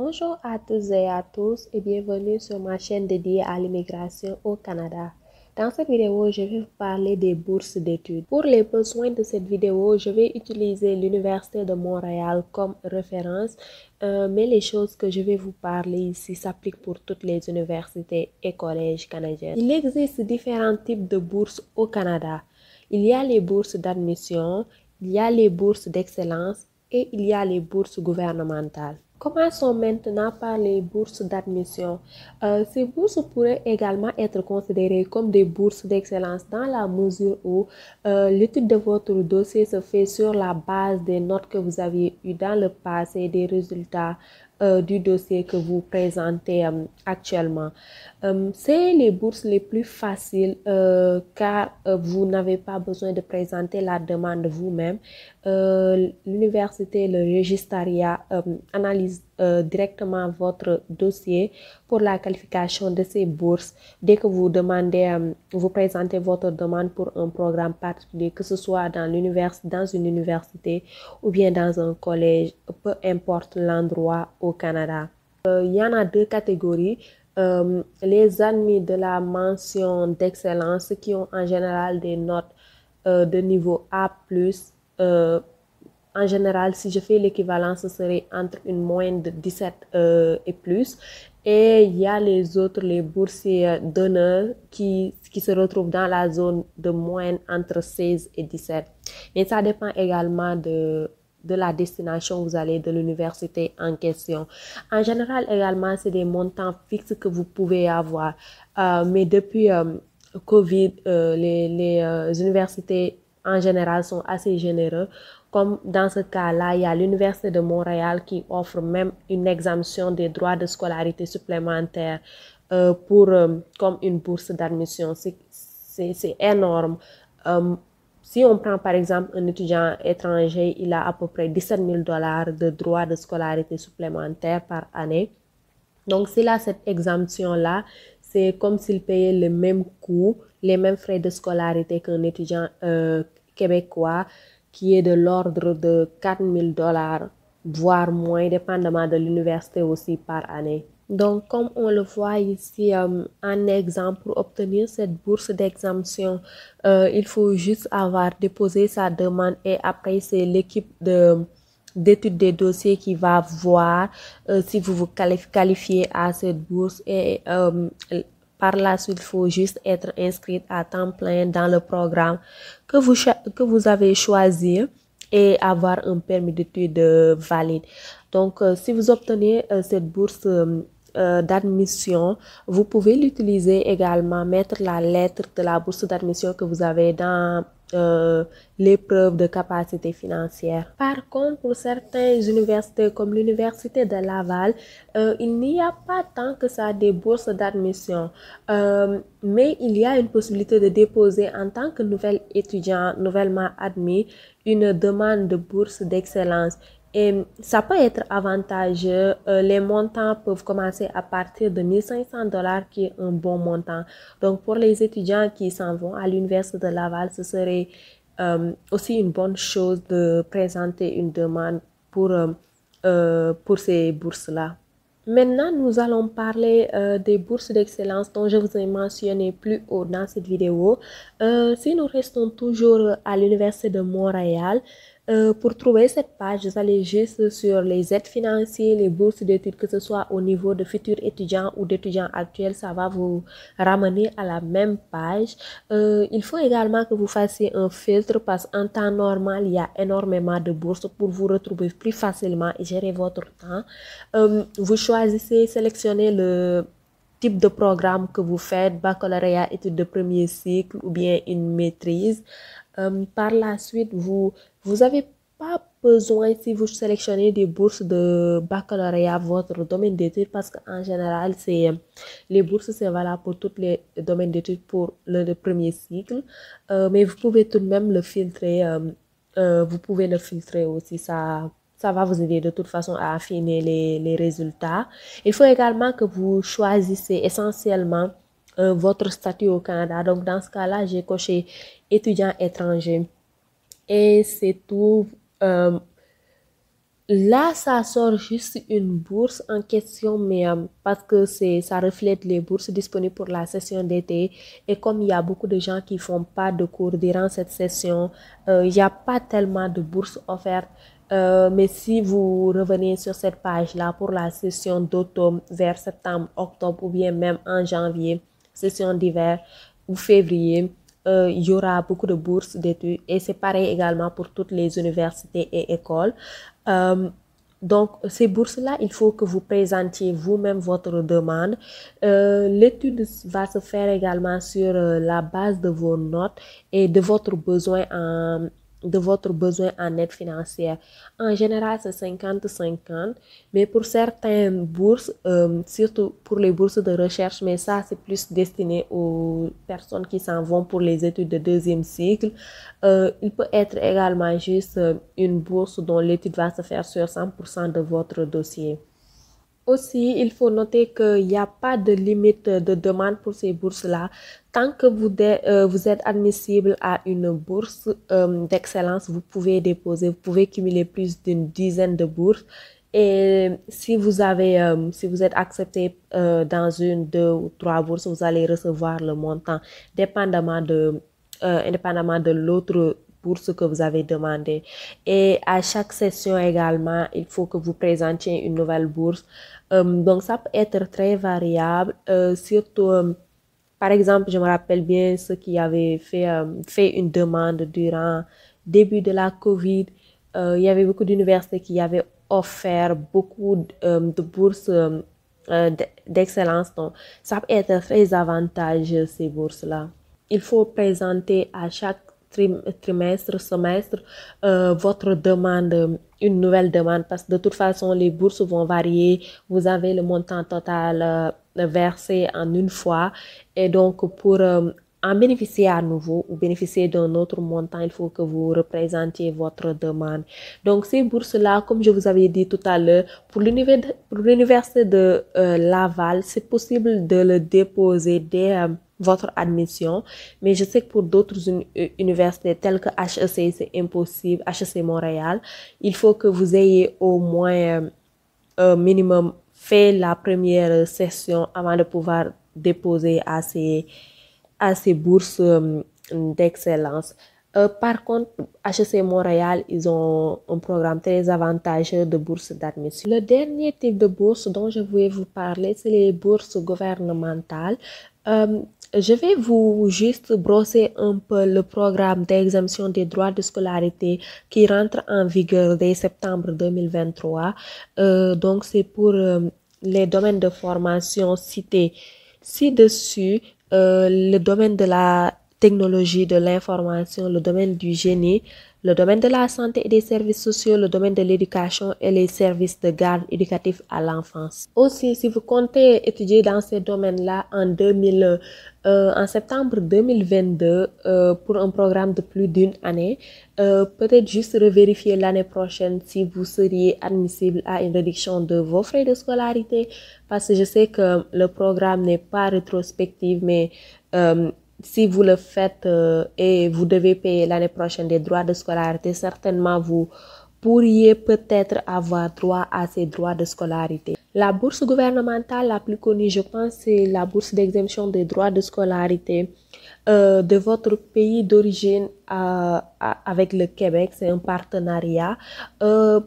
Bonjour à tous et à tous et bienvenue sur ma chaîne dédiée à l'immigration au Canada. Dans cette vidéo, je vais vous parler des bourses d'études. Pour les besoins de cette vidéo, je vais utiliser l'Université de Montréal comme référence, mais les choses que je vais vous parler ici s'appliquent pour toutes les universités et collèges canadiens. Il existe différents types de bourses au Canada. Il y a les bourses d'admission, il y a les bourses d'excellence et il y a les bourses gouvernementales. Commençons maintenant par les bourses d'admission. Ces bourses pourraient également être considérées comme des bourses d'excellence dans la mesure où l'étude de votre dossier se fait sur la base des notes que vous avez eues dans le passé, des résultats du dossier que vous présentez actuellement. C'est les bourses les plus faciles car vous n'avez pas besoin de présenter la demande vous-même. L'université, le régistariat analyse directement votre dossier pour la qualification de ces bourses. Dès que vous demandez, vous présentez votre demande pour un programme particulier, que ce soit dans une université ou bien dans un collège, peu importe l'endroit au Canada. Il y en a deux catégories. Les admis de la mention d'excellence qui ont en général des notes de niveau A+, en général, si je fais l'équivalent, ce serait entre une moyenne de 17 et plus. Et il y a les autres, les boursiers d'honneur qui se retrouvent dans la zone de moyenne entre 16 et 17. Mais ça dépend également de la destination où vous allez, de l'université en question. En général, également, c'est des montants fixes que vous pouvez avoir. Mais depuis COVID, les universités en général sont assez généreux. Comme dans ce cas-là, il y a l'Université de Montréal qui offre même une exemption des droits de scolarité supplémentaires comme une bourse d'admission. C'est énorme. Si on prend par exemple un étudiant étranger, il a à peu près 17 000 $ de droits de scolarité supplémentaires par année. Donc, s'il a cette exemption-là, c'est comme s'il payait le même coût, les mêmes frais de scolarité qu'un étudiant québécois qui est de l'ordre de 4 000 $, voire moins, dépendamment de l'université aussi par année. Donc, comme on le voit ici en exemple, pour obtenir cette bourse d'exemption, il faut juste avoir déposé sa demande et après, c'est l'équipe d'étude des dossiers qui va voir si vous vous qualifiez à cette bourse et par la suite, il faut juste être inscrite à temps plein dans le programme que vous avez choisi et avoir un permis d'études valide. Donc, si vous obtenez cette bourse d'admission, vous pouvez l'utiliser également, mettre la lettre de la bourse d'admission que vous avez dans l'épreuve de capacité financière. Par contre, pour certaines universités comme l'Université de Laval, il n'y a pas tant que ça des bourses d'admission, mais il y a une possibilité de déposer en tant que nouvel étudiant, nouvellement admis, une demande de bourse d'excellence. Et ça peut être avantageux. Les montants peuvent commencer à partir de 1 500 $, qui est un bon montant. Donc, pour les étudiants qui s'en vont à l'Université de Laval, ce serait aussi une bonne chose de présenter une demande pour ces bourses-là. Maintenant, nous allons parler des bourses d'excellence dont je vous ai mentionné plus haut dans cette vidéo. Si nous restons toujours à l'Université de Montréal, pour trouver cette page, vous allez juste sur les aides financières, les bourses d'études, que ce soit au niveau de futurs étudiants ou d'étudiants actuels, ça va vous ramener à la même page. Il faut également que vous fassiez un filtre parce qu'en temps normal, il y a énormément de bourses pour vous retrouver plus facilement et gérer votre temps. Vous choisissez, sélectionnez le type de programme que vous faites, baccalauréat, études de premier cycle ou bien une maîtrise. Par la suite, vous n'avez pas besoin, si vous sélectionnez des bourses de baccalauréat, votre domaine d'études, parce qu'en général, les bourses, c'est valable pour tous les domaines d'études pour le premier cycle, mais vous pouvez tout de même le filtrer, vous pouvez le filtrer aussi, ça va vous aider de toute façon à affiner les résultats. Il faut également que vous choisissez essentiellement votre statut au Canada. Donc, dans ce cas-là, j'ai coché étudiant étranger. Et c'est tout. Là, ça sort juste une bourse en question, mais parce que ça reflète les bourses disponibles pour la session d'été. Et comme il y a beaucoup de gens qui font pas de cours durant cette session, il n'y a pas tellement de bourses offertes. Mais si vous revenez sur cette page-là pour la session d'automne vers septembre, octobre ou bien même en janvier, session d'hiver ou février, il y aura beaucoup de bourses d'études et c'est pareil également pour toutes les universités et écoles. Euh, donc, ces bourses-là, il faut que vous présentiez vous-même votre demande. L'étude va se faire également sur la base de vos notes et de votre besoin en aide financière. En général, c'est 50-50, mais pour certaines bourses, surtout pour les bourses de recherche, mais ça, c'est plus destiné aux personnes qui s'en vont pour les études de deuxième cycle. Il peut être également juste une bourse dont l'étude va se faire sur 100% de votre dossier. Aussi, il faut noter qu'il n'y a pas de limite de demande pour ces bourses-là. Tant que vous êtes admissible à une bourse d'excellence, vous pouvez déposer, vous pouvez cumuler plus d'une dizaine de bourses. Et si vous êtes accepté dans une, deux ou trois bourses, vous allez recevoir le montant indépendamment de l'autre bourse que vous avez demandé. Et à chaque session également, il faut que vous présentiez une nouvelle bourse. Donc, ça peut être très variable, surtout, par exemple, je me rappelle bien ceux qui avaient fait une demande durant début de la COVID. Il y avait beaucoup d'universités qui avaient offert beaucoup de bourses d'excellence. Donc, ça peut être très avantageux, ces bourses-là. Il faut présenter à chaque trimestre, semestre, votre demande, une nouvelle demande, parce que de toute façon, les bourses vont varier. Vous avez le montant total versé en une fois. Et donc, pour en bénéficier à nouveau ou bénéficier d'un autre montant, il faut que vous représentiez votre demande. Donc, ces bourses-là, comme je vous avais dit tout à l'heure, pour l'université de Laval, c'est possible de le déposer dès votre admission, mais je sais que pour d'autres universités telles que HEC, c'est impossible, HEC Montréal, il faut que vous ayez au moins minimum fait la première session avant de pouvoir déposer à ces bourses d'excellence. Par contre, HEC Montréal, ils ont un programme très avantageux de bourse d'admission. Le dernier type de bourse dont je voulais vous parler, c'est les bourses gouvernementales. Je vais vous juste brosser un peu le programme d'exemption des droits de scolarité qui rentre en vigueur dès septembre 2023. Donc, c'est pour les domaines de formation cités ci-dessus, le domaine de la technologie de l'information, le domaine du génie, le domaine de la santé et des services sociaux, le domaine de l'éducation et les services de garde éducatifs à l'enfance. Aussi, si vous comptez étudier dans ces domaines-là en septembre 2022 pour un programme de plus d'une année, peut-être juste revérifier l'année prochaine si vous seriez admissible à une réduction de vos frais de scolarité, parce que je sais que le programme n'est pas rétrospectif, mais si vous le faites et vous devez payer l'année prochaine des droits de scolarité, certainement vous pourriez peut-être avoir droit à ces droits de scolarité. La bourse gouvernementale la plus connue, je pense, c'est la bourse d'exemption des droits de scolarité de votre pays d'origine avec le Québec. C'est un partenariat.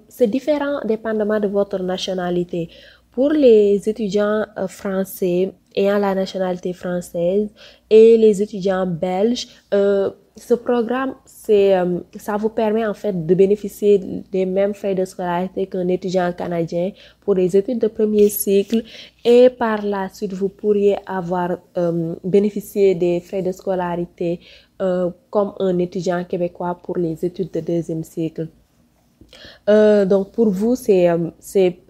C'est différent dépendamment de votre nationalité. Pour les étudiants français ayant la nationalité française et les étudiants belges, ce programme, ça vous permet en fait de bénéficier des mêmes frais de scolarité qu'un étudiant canadien pour les études de premier cycle et par la suite, vous pourriez avoir bénéficié des frais de scolarité comme un étudiant québécois pour les études de deuxième cycle. Donc pour vous, c'est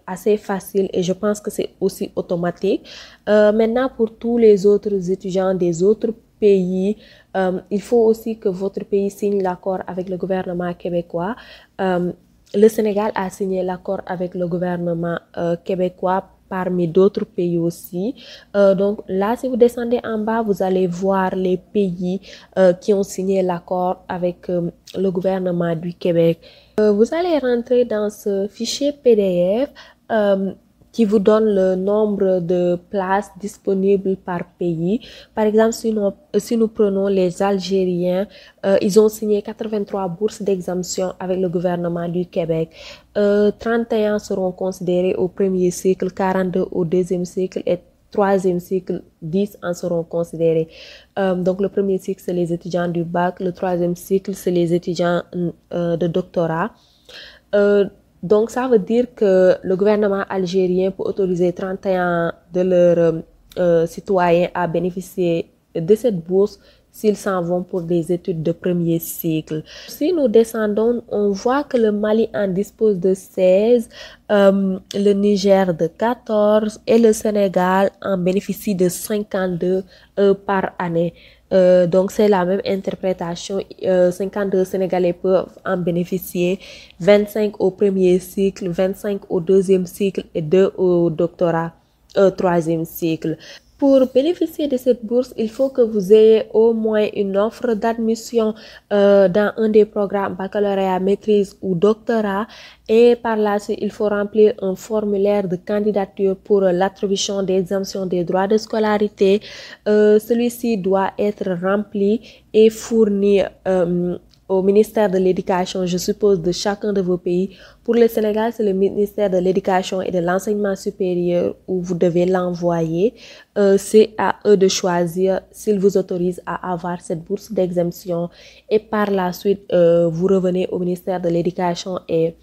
assez facile et je pense que c'est aussi automatique. Maintenant, pour tous les autres étudiants des autres pays, il faut aussi que votre pays signe l'accord avec le gouvernement québécois. Le Sénégal a signé l'accord avec le gouvernement québécois parmi d'autres pays aussi. Donc là, si vous descendez en bas, vous allez voir les pays qui ont signé l'accord avec le gouvernement du Québec. Vous allez rentrer dans ce fichier PDF qui vous donne le nombre de places disponibles par pays. Par exemple, si nous prenons les Algériens, ils ont signé 83 bourses d'exemption avec le gouvernement du Québec. 31 seront considérés au premier cycle, 42 au deuxième cycle et troisième cycle, 10 en seront considérés. Donc le premier cycle, c'est les étudiants du bac, le troisième cycle, c'est les étudiants de doctorat. Donc, ça veut dire que le gouvernement algérien peut autoriser 31 de leurs citoyens à bénéficier de cette bourse s'ils s'en vont pour des études de premier cycle. Si nous descendons, on voit que le Mali en dispose de 16, le Niger de 14 et le Sénégal en bénéficie de 52 par année. Donc, c'est la même interprétation. 52 Sénégalais peuvent en bénéficier, 25 au premier cycle, 25 au deuxième cycle et 2 au doctorat, troisième cycle. Pour bénéficier de cette bourse, il faut que vous ayez au moins une offre d'admission dans un des programmes baccalauréat, maîtrise ou doctorat. Et par la suite, il faut remplir un formulaire de candidature pour l'attribution d'exemption des droits de scolarité. Celui-ci doit être rempli et fourni au ministère de l'Éducation, je suppose, de chacun de vos pays. Pour le Sénégal, c'est le ministère de l'Éducation et de l'Enseignement supérieur où vous devez l'envoyer. C'est à eux de choisir s'ils vous autorisent à avoir cette bourse d'exemption. Et par la suite, vous revenez au ministère de l'Éducation et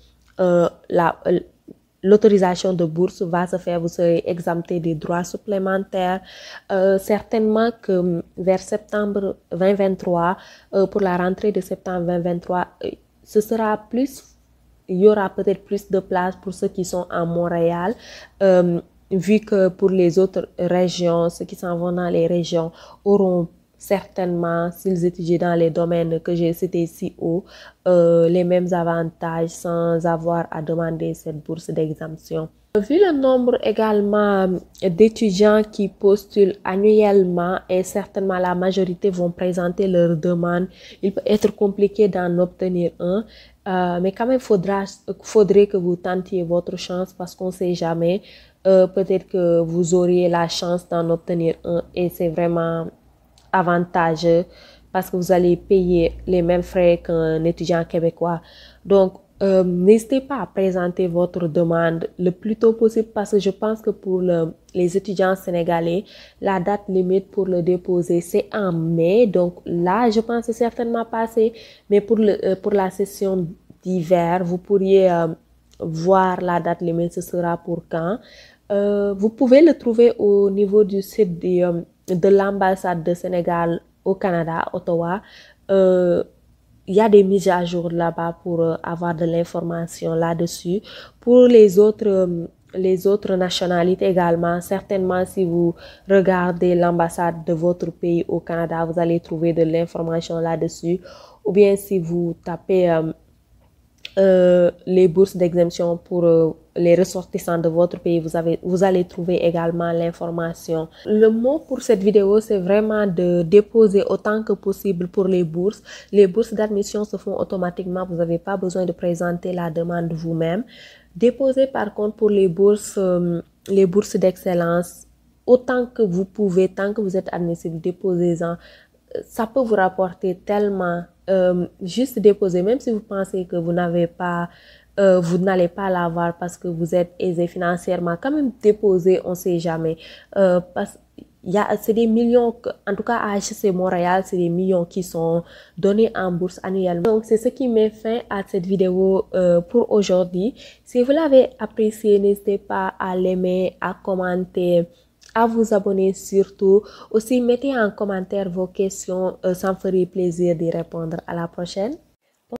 l'autorisation de bourse va se faire, vous serez exempté des droits supplémentaires. Certainement que vers septembre 2023, pour la rentrée de septembre 2023, ce sera plus, il y aura peut-être plus de place pour ceux qui sont à Montréal, vu que pour les autres régions, ceux qui s'en vont dans les régions auront certainement, s'ils étudient dans les domaines que j'ai cités ici haut, les mêmes avantages sans avoir à demander cette bourse d'exemption. Vu le nombre également d'étudiants qui postulent annuellement et certainement la majorité vont présenter leur demande, il peut être compliqué d'en obtenir un, mais quand même faudrait que vous tentiez votre chance parce qu'on ne sait jamais, peut-être que vous auriez la chance d'en obtenir un et c'est vraiment avantageux parce que vous allez payer les mêmes frais qu'un étudiant québécois. Donc, n'hésitez pas à présenter votre demande le plus tôt possible parce que je pense que pour les étudiants sénégalais, la date limite pour le déposer, c'est en mai. Donc là, je pense que c'est certainement passé. Mais pour la session d'hiver, vous pourriez voir la date limite, ce sera pour quand. Vous pouvez le trouver au niveau du site de l'ambassade de Sénégal au Canada, Ottawa. Il y a des mises à jour là-bas pour avoir de l'information là-dessus. Pour les autres nationalités également, certainement si vous regardez l'ambassade de votre pays au Canada, vous allez trouver de l'information là-dessus. Ou bien si vous tapez les bourses d'exemption pour les ressortissants de votre pays, vous allez trouver également l'information. Le mot pour cette vidéo, c'est vraiment de déposer autant que possible pour les bourses. Les bourses d'admission se font automatiquement, vous n'avez pas besoin de présenter la demande vous-même. Déposez par contre pour les bourses d'excellence, autant que vous pouvez, tant que vous êtes admissible, déposez-en. Ça peut vous rapporter tellement. Juste déposer, même si vous pensez que vous n'allez pas l'avoir parce que vous êtes aisé financièrement, quand même déposer, on ne sait jamais. Parce c'est des millions, en tout cas à HEC Montréal, c'est des millions qui sont donnés en bourse annuellement. Donc c'est ce qui met fin à cette vidéo pour aujourd'hui. Si vous l'avez apprécié, n'hésitez pas à l'aimer, à commenter, à vous abonner surtout. Aussi, mettez en commentaire vos questions, ça me ferait plaisir d'y répondre. À la prochaine.